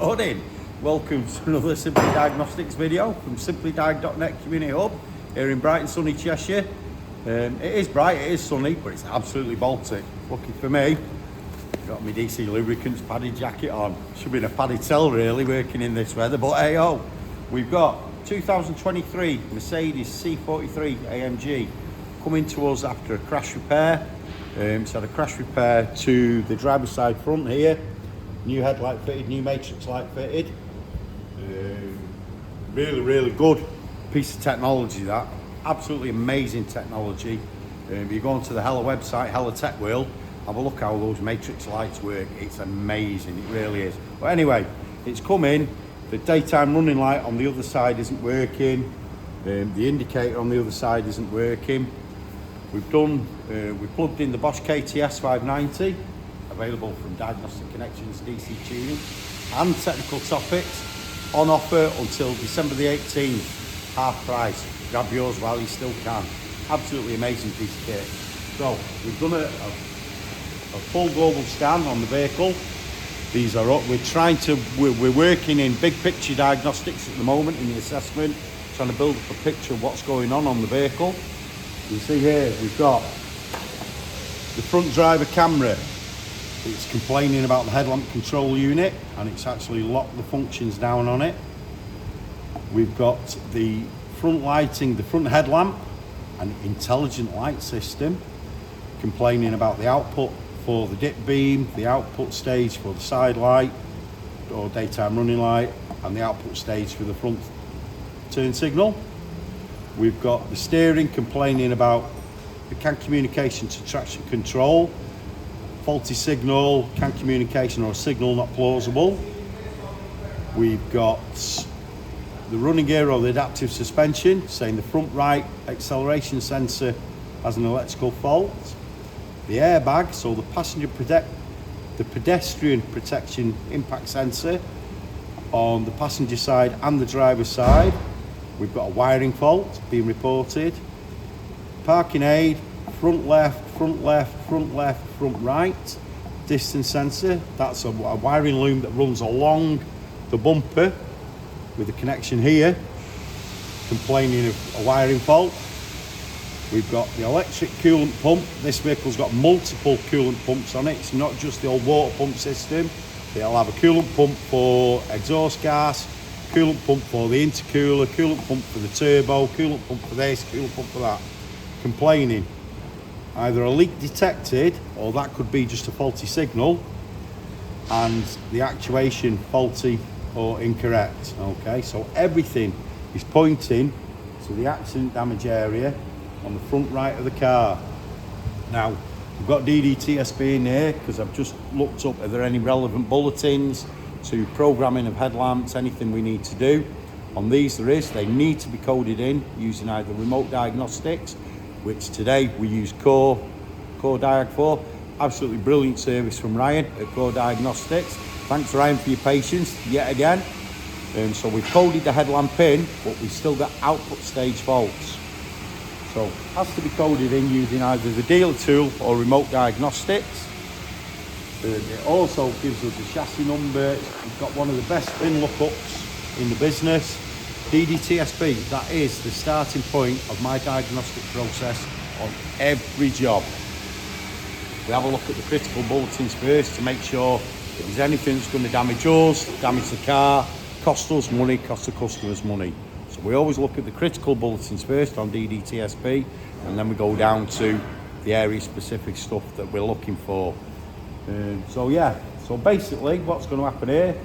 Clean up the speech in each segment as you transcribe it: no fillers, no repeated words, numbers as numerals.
Morning. Welcome to another Simply Diagnostics video from SimplyDiag Community Hub here in bright and sunny Cheshire. It is bright, it is sunny, but it's absolutely Baltic. Lucky for me, got my DC lubricants padded jacket on. Should be in a padded cell really, working in this weather, but hey ho. We've got 2023 Mercedes C43 AMG coming to us after a crash repair. It's had a crash repair to the driver's side front here. New headlight fitted, new matrix light fitted. Really good piece of technology that. Absolutely amazing technology. If you go onto the Hella website, Hella Tech Wheel, have a look how those matrix lights work. It's amazing, it really is. But anyway, it's come in. The daytime running light on the other side isn't working. The indicator on the other side isn't working. We've plugged in the Bosch KTS 590, available from Diagnostic Connections, DC Tuning, and Technical Topics, on offer until December the 18th, half price. Grab yours while you still can. Absolutely amazing piece of kit. So we've done a full global scan on the vehicle. These are up. We're working in big picture diagnostics at the moment in the assessment, trying to build up a picture of what's going on the vehicle. You see here we've got the front driver camera. It's complaining about the headlamp control unit, and it's actually locked the functions down on it. We've got the front lighting, the front headlamp, an intelligent light system, complaining about the output for the dip beam, the output stage for the side light or daytime running light, and the output stage for the front turn signal. We've got the steering complaining about the CAN communication to traction control, faulty signal, CAN communication or signal not plausible. We've got the running gear or the adaptive suspension saying the front right acceleration sensor has an electrical fault. The airbag, so the pedestrian protection impact sensor on the passenger side and the driver's side. We've got a wiring fault being reported. Parking aid, front left, front right. Distance sensor, that's a wiring loom that runs along the bumper with a connection here, complaining of a wiring fault. We've got the electric coolant pump. This vehicle's got multiple coolant pumps on it. It's not just the old water pump system. It'll have a coolant pump for exhaust gas, coolant pump for the intercooler, coolant pump for the turbo, coolant pump for this, coolant pump for that. Complaining either a leak detected, or that could be just a faulty signal, and the actuation faulty or incorrect. Okay, so everything is pointing to the accident damage area on the front right of the car. Now, we've got DDTSB in here because I've just looked up, are there any relevant bulletins to programming of headlamps, anything we need to do. On these there is. They need to be coded in using either remote diagnostics, which today we use Core Diag for. Absolutely brilliant service from Ryan at Core Diagnostics. Thanks Ryan for your patience yet again. So we've coded the headlamp in, but we've still got output stage faults. So it has to be coded in using either the dealer tool or remote diagnostics. It also gives us a chassis number. We've got one of the best bin lookups in the business. DDTSB, that is the starting point of my diagnostic process on every job. We have a look at the critical bulletins first to make sure if there's anything that's going to damage us, damage the car, cost us money, cost the customers money. So we always look at the critical bulletins first on DDTSB, and then we go down to the area specific stuff that we're looking for. So basically what's going to happen here,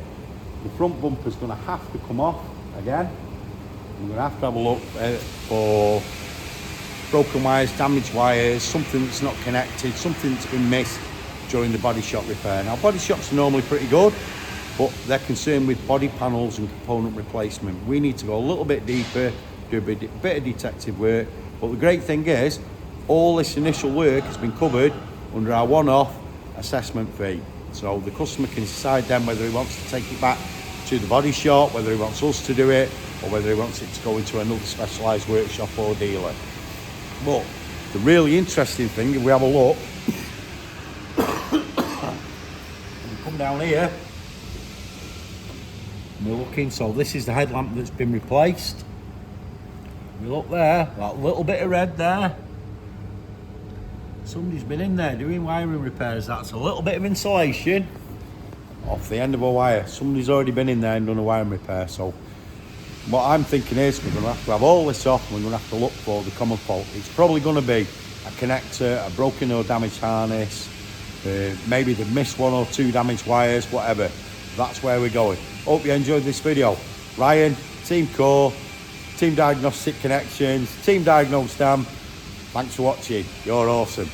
the front bumper's going to have to come off again. We're going to have a look for broken wires, damaged wires, something that's not connected, something that's been missed during the body shop repair. Now, body shops are normally pretty good, but they're concerned with body panels and component replacement. We need to go a little bit deeper, do a bit of detective work. But the great thing is, all this initial work has been covered under our one-off assessment fee. So the customer can decide then whether he wants to take it back to the body shop, whether he wants us to do it, or whether he wants it to go into another specialised workshop or dealer. But the really interesting thing, if we have a look, we come down here, We're looking, so this is the headlamp that's been replaced. We look there, that little bit of red there. Somebody's been in there doing wiring repairs. That's a little bit of insulation off the end of a wire. Somebody's already been in there and done a wiring repair. So what I'm thinking is we're going to have all this off and we're going to have to look for the common fault. It's probably going to be a connector, a broken or damaged harness, maybe they've missed 1 or 2 damaged wires, whatever. That's where we're going. Hope you enjoyed this video. Ryan, Team Core, Team Diagnostic Connections, Team DiagnoseDan, thanks for watching. You're awesome.